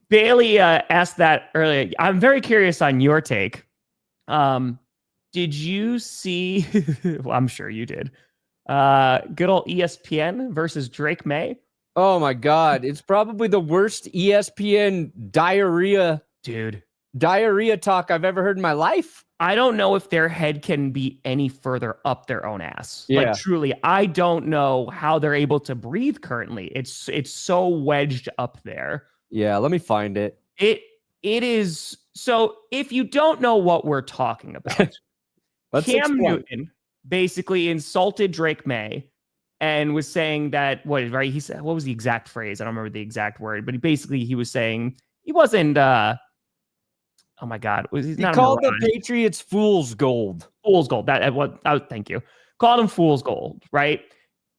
Bailey asked that earlier. I'm very curious on your take. Did you see? Well, I'm sure you did. Good old ESPN versus Drake Maye. Oh my God. It's probably the worst ESPN diarrhea talk I've ever heard in my life. I don't know if their head can be any further up their own ass. Yeah. Like truly, I don't know how they're able to breathe currently. It's so wedged up there. Yeah, let me find it. It is. So if you don't know what we're talking about, Cam Newton basically insulted Drake Maye and was saying that he said, what was the exact phrase? I don't remember the exact word, but he was saying he wasn't oh my God, he called the Patriots fool's gold. Thank you. Called him fool's gold, right?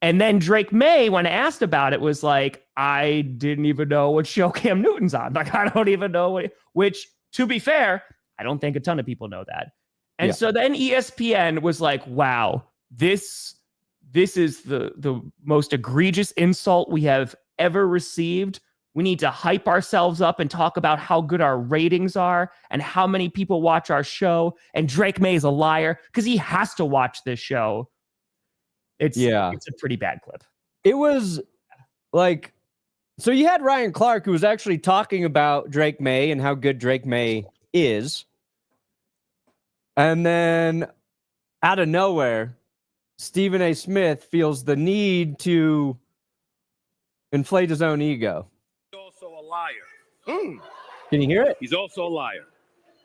And then Drake Maye, when asked about it, was like, I didn't even know what show Cam Newton's on. Like, I don't even know which, to be fair, I don't think a ton of people know that. And so then ESPN was like, wow, this is the most egregious insult we have ever received. We need to hype ourselves up and talk about how good our ratings are and how many people watch our show. And Drake Maye is a liar because he has to watch this show. It's a pretty bad clip. It was like, so you had Ryan Clark, who was actually talking about Drake Maye and how good Drake Maye is. And then out of nowhere, Stephen A. Smith feels the need to inflate his own ego. He's also a liar. Can you hear it? He's also a liar.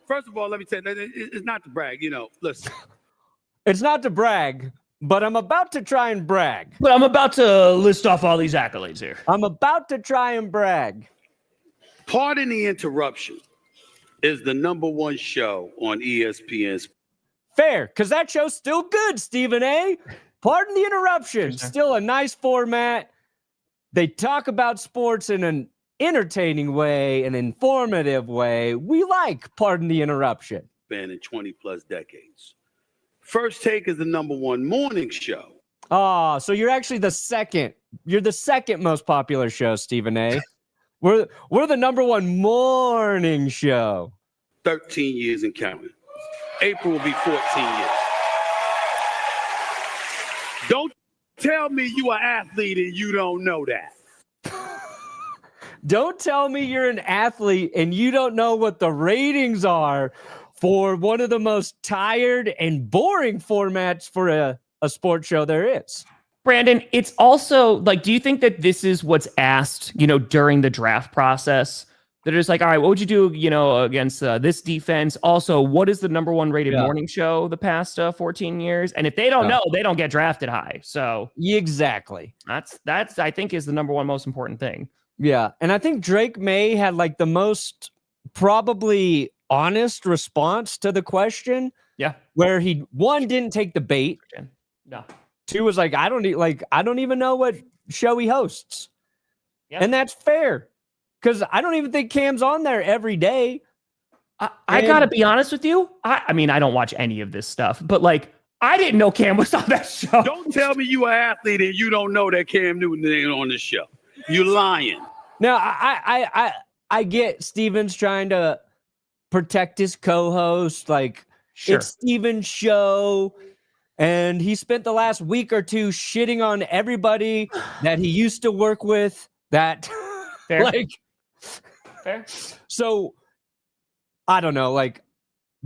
First of all, let me tell you, it's not to brag. Listen. It's not to brag, but I'm about to try and brag. But I'm about to list off all these accolades here. I'm about to try and brag. Pardon the Interruption is the #1 show on ESPN. Fair, because that show's still good, Stephen A. Pardon the Interruption. Still a nice format. They talk about sports in an entertaining way, an informative way. We like Pardon the Interruption. Been in 20 plus decades. First Take is the #1 morning show. Oh, so you're actually the second. You're the second most popular show, Stephen A. We're the #1 morning show. 13 years and counting. April will be 14 years. Don't tell me you are an athlete and you don't know that. Don't tell me you're an athlete and you don't know what the ratings are for one of the most tired and boring formats for a sports show there is. Brandon, it's also like, do you think that this is what's asked, during the draft process? They're just like, all right, what would you do, against this defense? Also, what is the #1 rated morning show the past 14 years? And if they don't know, they don't get drafted high. So exactly. That's I think is the #1 most important thing. Yeah. And I think Drake Maye had like the most probably honest response to the question. Yeah. Where he, one, didn't take the bait. No. Two was like, I don't even know what show he hosts. Yeah. And that's fair. Because I don't even think Cam's on there every day. I gotta be honest with you. I mean, I don't watch any of this stuff, but like, I didn't know Cam was on that show. Don't tell me you are an athlete and you don't know that Cam Newton ain't on this show. You lying. Now, I get Steven's trying to protect his co-host. Like, it's Steven's show. And he spent the last week or two shitting on everybody that he used to work with. That, Fair. Fair. So, I don't know, like,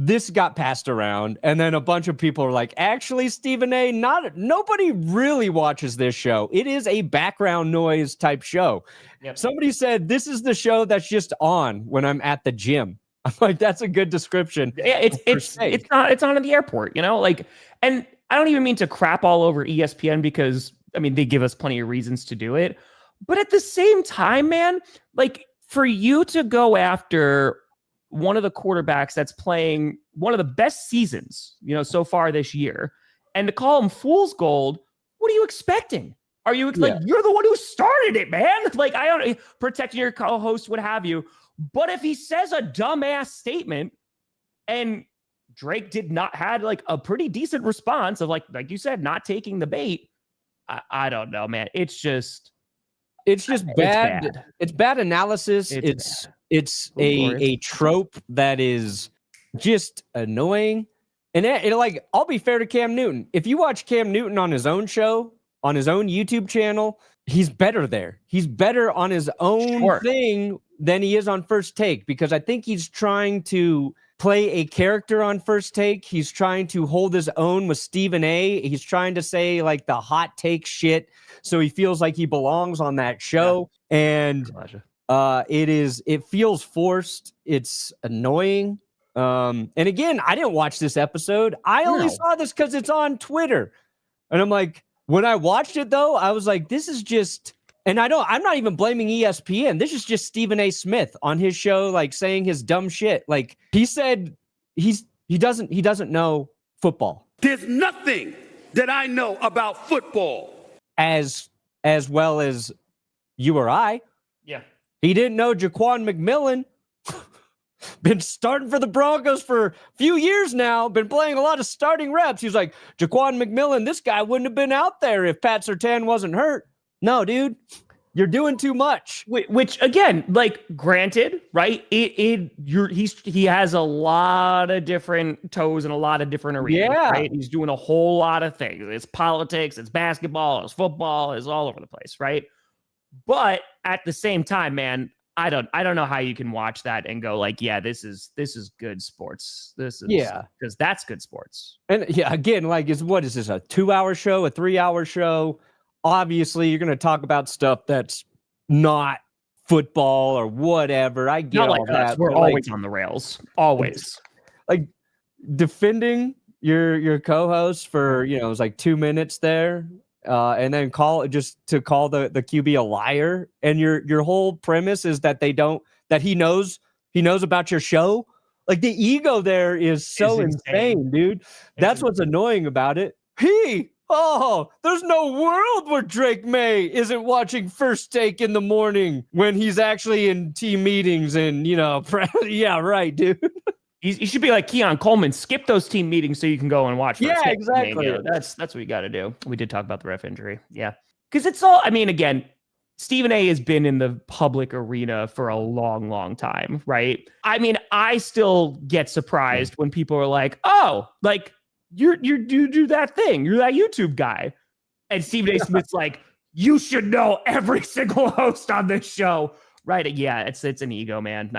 this got passed around, and then a bunch of people are like, actually, Stephen A., nobody really watches this show. It is a background noise type show. Yep. Somebody said, this is the show that's just on when I'm at the gym. I'm like, that's a good description. Yeah, it's on at the airport, like, and I don't even mean to crap all over ESPN because, I mean, they give us plenty of reasons to do it. But at the same time, man, like, for you to go after one of the quarterbacks that's playing one of the best seasons, so far this year, and to call him fool's gold, what are you expecting? Are you like, you're the one who started it, man? Like, I don't protecting your co-host, what have you. But if he says a dumbass statement and Drake did not had like a pretty decent response of like you said, not taking the bait, I don't know, man. It's just bad. It's bad analysis. It's Oh, glorious. a trope that is just annoying. And like, I'll be fair to Cam Newton. If you watch Cam Newton on his own show, on his own YouTube channel, he's better there. He's better on his own thing than he is on First Take, because I think he's trying to play a character on First Take. He's trying to hold his own with Stephen A. He's trying to say like the hot take shit, so he feels like he belongs on that show. Yeah. And it feels forced. It's annoying. And again, I didn't watch this episode. I only saw this because it's on Twitter. And I'm like, when I watched it though, I was like, this is just, and I'm not even blaming ESPN. This is just Stephen A. Smith on his show, like saying his dumb shit. Like he said, he doesn't know football. There's nothing that I know about football as well as you or I. Yeah. He didn't know Jaquan McMillan. Been starting for the Broncos for a few years now. Been playing a lot of starting reps. He's like, Jaquan McMillan, this guy wouldn't have been out there if Pat Surtain wasn't hurt. No, dude, you're doing too much. Which again, like, granted, right? He has a lot of different toes in a lot of different arenas. Yeah. Right? He's doing a whole lot of things. It's politics, it's basketball, it's football, it's all over the place, right? But at the same time, man, I don't know how you can watch that and go like, yeah, this is good sports. Because that's good sports. And yeah, again, like, what is this, a 2-hour show, a 3-hour show? Obviously, you're going to talk about stuff that's not football or whatever. I get not all like that. Us. We're always on the rails. Always. Like defending your co-host for, it was like 2 minutes there. And then call the QB a liar, and your whole premise is that he knows about your show. Like, the ego there is so insane, dude. That's what's annoying about it. There's no world where Drake Maye isn't watching First Take in the morning when he's actually in team meetings and yeah, right, dude. You should be like Keon Coleman. Skip those team meetings so you can go and watch. Yeah, exactly. I mean, that's what you got to do. We did talk about the ref injury. Yeah. Because it's all, I mean, again, Stephen A. has been in the public arena for a long, long time, right? I mean, I still get surprised when people are like, oh, like, you do that thing. You're that YouTube guy. And Stephen A. Smith's like, you should know every single host on this show. Right. Yeah, it's an ego, man.